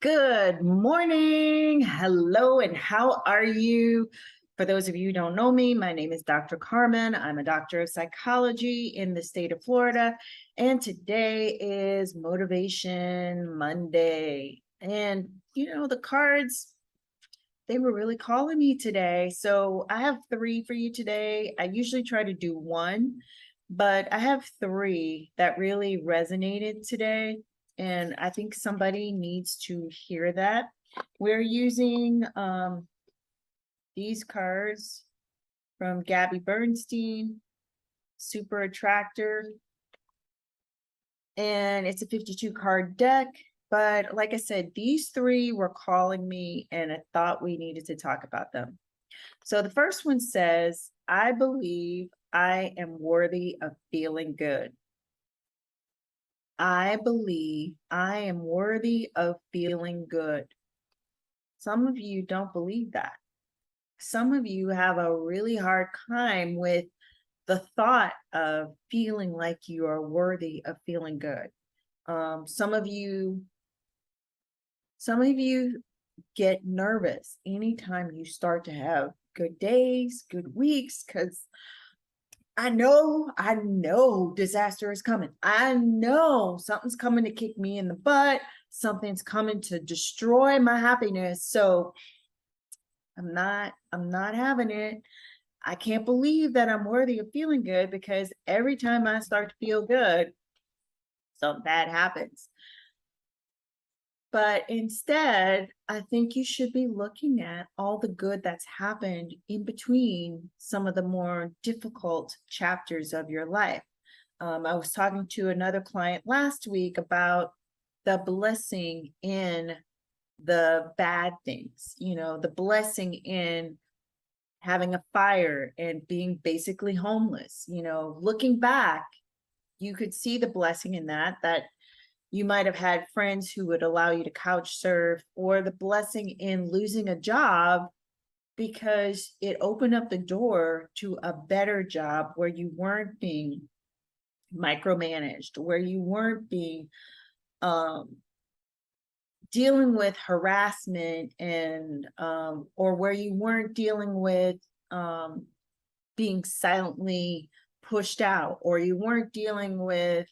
Good morning. Hello, and how are you? For those of you who don't know me, my name is Dr. Carmen. I'm a doctor of psychology in the state of Florida, and today is Motivation Monday. And the cards, they were really calling me today. So I have three for you today. I usually try to do one, but I have three that really resonated today. And I think somebody needs to hear that. We're using these cards from Gabby Bernstein, Super Attractor. And it's a 52 card deck. But like I said, these three were calling me and I thought we needed to talk about them. So the first one says, I believe I am worthy of feeling good. I believe I am worthy of feeling good. Some of you don't believe that. Some of you have a really hard time with the thought of feeling like you are worthy of feeling good. Some of you get nervous anytime you start to have good days, good weeks, because I know disaster is coming. I know something's coming to kick me in the butt. Something's coming to destroy my happiness. So I'm not having it. I can't believe that I'm worthy of feeling good because every time I start to feel good, something bad happens. But instead, I think you should be looking at all the good that's happened in between some of the more difficult chapters of your life. I was talking to another client last week about the blessing in the bad things, the blessing in having a fire and being basically homeless. Looking back, you could see the blessing in that you might have had friends who would allow you to couch surf, or the blessing in losing a job because it opened up the door to a better job where you weren't being micromanaged, where you weren't being dealing with harassment and or where you weren't dealing with being silently pushed out, or you weren't dealing with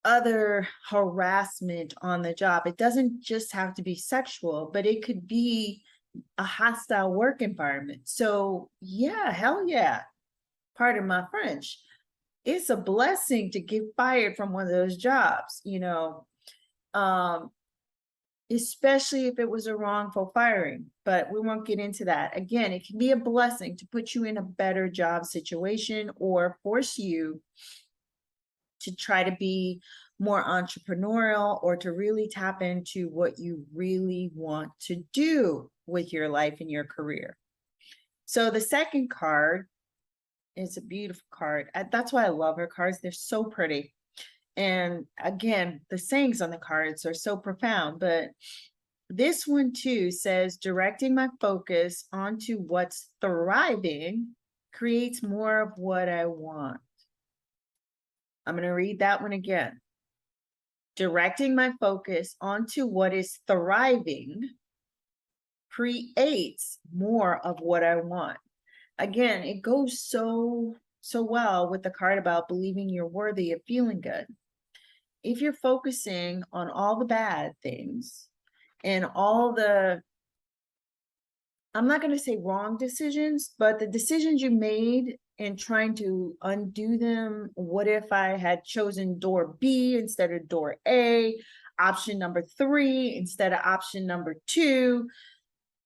other harassment on the job. It doesn't just have to be sexual, but it could be a hostile work environment. So yeah, hell yeah. Pardon my French. It's a blessing to get fired from one of those jobs, especially if it was a wrongful firing, but we won't get into that. Again, it can be a blessing to put you in a better job situation or force you to try to be more entrepreneurial or to really tap into what you really want to do with your life and your career. So the second card is a beautiful card. That's why I love her cards. They're so pretty. And again, the sayings on the cards are so profound, but this one too says, directing my focus onto what's thriving creates more of what I want. I'm going to read that one again. Directing my focus onto what is thriving creates more of what I want. Again, it goes so well with the card about believing you're worthy of feeling good. If you're focusing on all the bad things and all the, I'm not going to say wrong decisions, but the decisions you made and trying to undo them. What if I had chosen door B instead of door A, option number 3 instead of option number 2?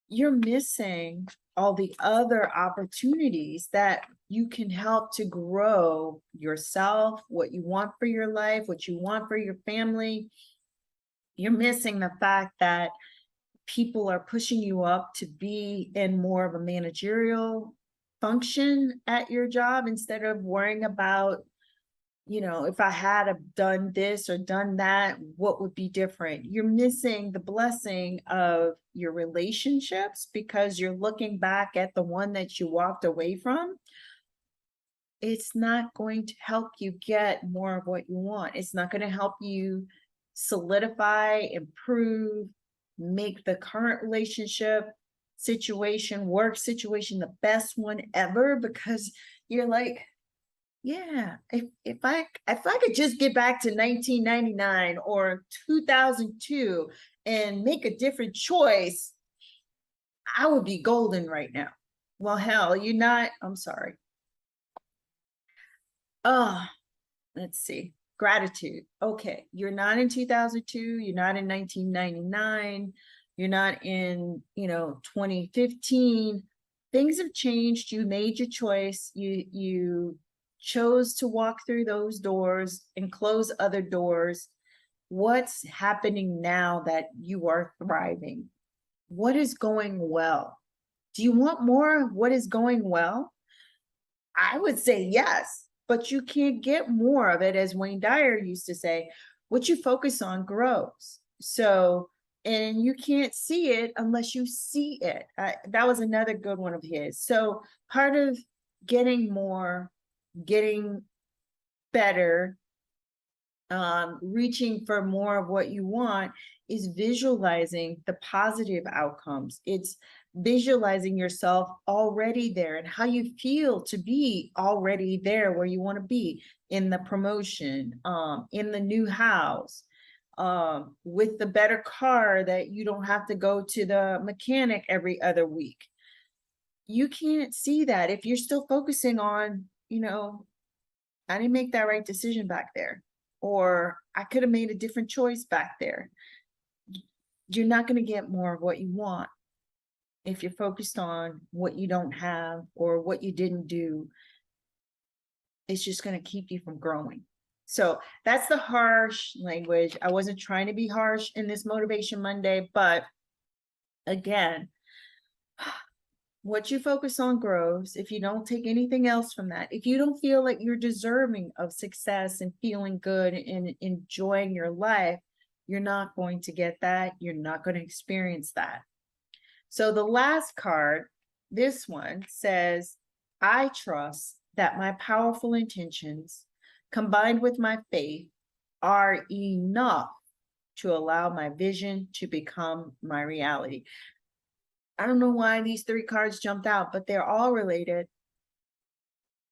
You're missing all the other opportunities that you can help to grow yourself, what you want for your life, what you want for your family. You're missing the fact that people are pushing you up to be in more of a managerial function at your job instead of worrying about, if I had done this or done that, what would be different? You're missing the blessing of your relationships because you're looking back at the one that you walked away from. It's not going to help you get more of what you want. It's not going to help you solidify, improve, make the current relationship situation, work situation, the best one ever, because you're like, yeah, if I could just get back to 1999 or 2002 and make a different choice, I would be golden right now. Well, hell, you're not. I'm sorry. Oh, let's see. Gratitude. Okay, you're not in 2002, you're not in 1999, you're not in, 2015. Things have changed. You made your choice. You chose to walk through those doors and close other doors. What's happening now that you are thriving? What is going well? Do you want more of what is going well? I would say yes, but you can't get more of it. As Wayne Dyer used to say, what you focus on grows. So, and you can't see it unless you see it. That was another good one of his. So, part of getting more, getting better, reaching for more of what you want is visualizing the positive outcomes. It's visualizing yourself already there and how you feel to be already there where you want to be, in the promotion, in the new house, with the better car that you don't have to go to the mechanic every other week. You can't see that if you're still focusing on, I didn't make that right decision back there, or I could have made a different choice back there. You're not going to get more of what you want if you're focused on what you don't have or what you didn't do. It's just going to keep you from growing. So that's the harsh language. I wasn't trying to be harsh in this Motivation Monday, but again, what you focus on grows. If you don't take anything else from that, if you don't feel like you're deserving of success and feeling good and enjoying your life, you're not going to get that. You're not going to experience that. So the last card, this one says, I trust that my powerful intentions combined with my faith are enough to allow my vision to become my reality. I don't know why these three cards jumped out, but they're all related.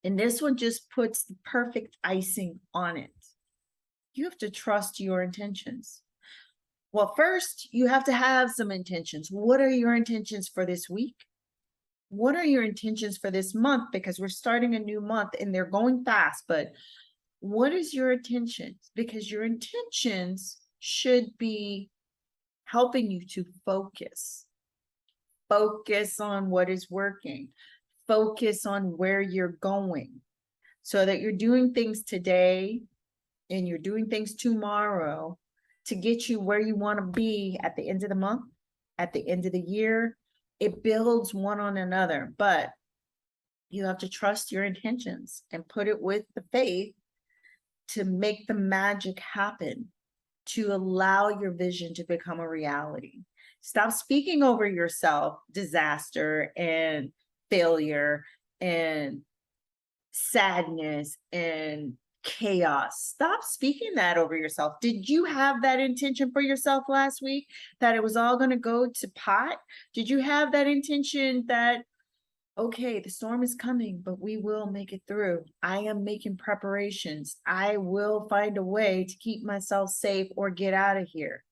And this one just puts the perfect icing on it. You have to trust your intentions. Well, first, you have to have some intentions. What are your intentions for this week? What are your intentions for this month? Because we're starting a new month and they're going fast, but what is your intentions? Because your intentions should be helping you to focus. Focus on what is working. Focus on where you're going, so that you're doing things today and you're doing things tomorrow to get you where you want to be at the end of the month, at the end of the year. It builds one on another, but you have to trust your intentions and put it with the faith to make the magic happen, to allow your vision to become a reality. Stop speaking over yourself disaster and failure and sadness and chaos. Stop speaking that over yourself. Did you have that intention for yourself last week, that it was all going to go to pot? Did you have that intention that, okay, the storm is coming, but we will make it through. I am making preparations. I will find a way to keep myself safe or get out of here.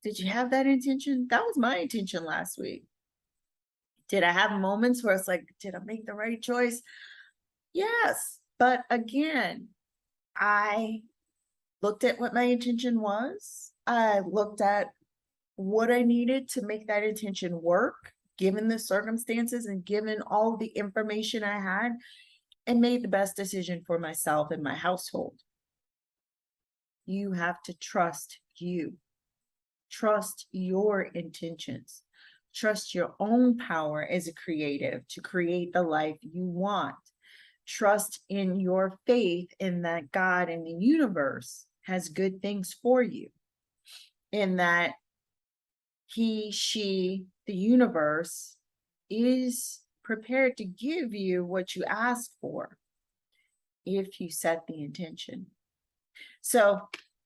Did you have that intention? That was my intention last week. Did I have moments where it's like, did I make the right choice? Yes. But again, I looked at what my intention was. I looked at what I needed to make that intention work, given the circumstances and given all the information I had, and made the best decision for myself and my household. You have to trust you. Trust your intentions. Trust your own power as a creative to create the life you want. Trust in your faith in that God and the universe has good things for you, in that he, she, the universe is prepared to give you what you ask for if you set the intention. So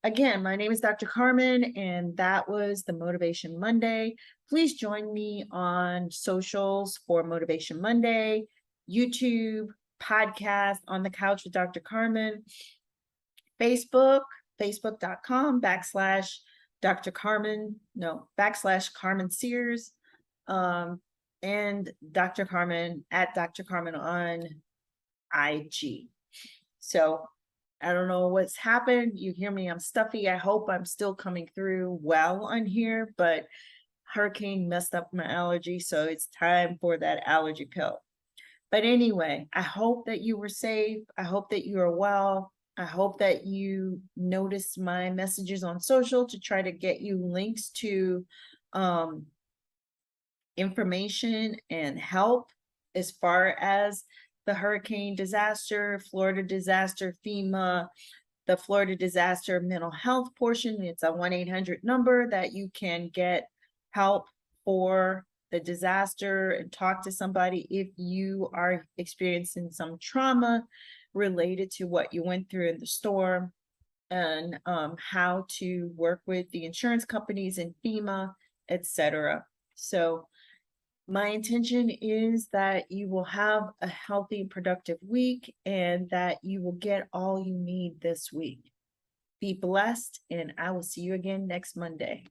again, my name is Dr. Carmen, and that was the Motivation Monday. Please join me on socials for Motivation Monday, YouTube, podcast, On the Couch with Dr. Carmen, Facebook, facebook.com/Dr. Carmen, no, /Carmen Sears, and Dr. Carmen at Dr. Carmen on IG. So I don't know what's happened. You hear me, I'm stuffy. I hope I'm still coming through well on here, but hurricane messed up my allergy, so it's time for that allergy pill. But anyway, I hope that you were safe. I hope that you are well. I hope that you noticed my messages on social to try to get you links to information and help as far as the hurricane disaster, Florida disaster, FEMA, the Florida disaster mental health portion. It's a 1-800 number that you can get help for the disaster and talk to somebody if you are experiencing some trauma related to what you went through in the storm, and how to work with the insurance companies and FEMA, etc. So my intention is that you will have a healthy, productive week and that you will get all you need this week. Be blessed, and I will see you again next Monday.